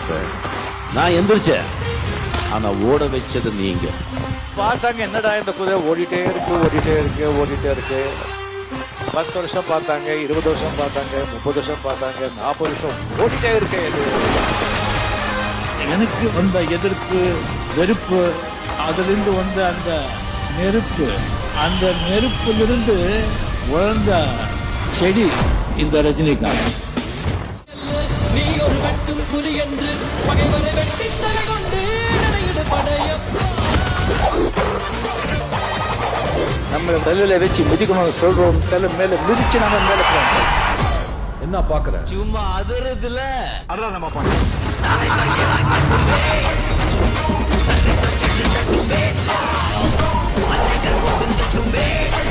Sir. நான் எந்திரிச்சேன், ஆனா ஓட வச்சது நீங்க. பார்த்தாங்க, என்னடா இந்த குதிரை ஓடிட்டே இருக்கு. 10 வருஷம் பார்த்தாங்க, 20 வருஷம் பார்த்தாங்க, 30 வருஷம் பார்த்தாங்க, 40 வருஷம் ஓடிட்டே இருக்கு. எனக்கு வந்த எதிர்ப்பு, வெறுப்பு, அதிலிருந்து வந்த அந்த நெருப்பு, அந்த நெருப்பிலிருந்து வளர்ந்த செடி இந்த ரஜினிகாந்த். நீ ஒரு வெட்டும் புலி என்று பகைவரை வெட்டி தலை கொண்டு நடையிடு படையப்பா. நம்ம தலையில வச்சு மிதிக்கணும்னு சொல்றோம், தலை மேல மிதிச்சு நம்ம மேல போறோம். என்ன பாக்குற? சும்மா அதிரதுல அதான் நம்ம பண்ண Hey!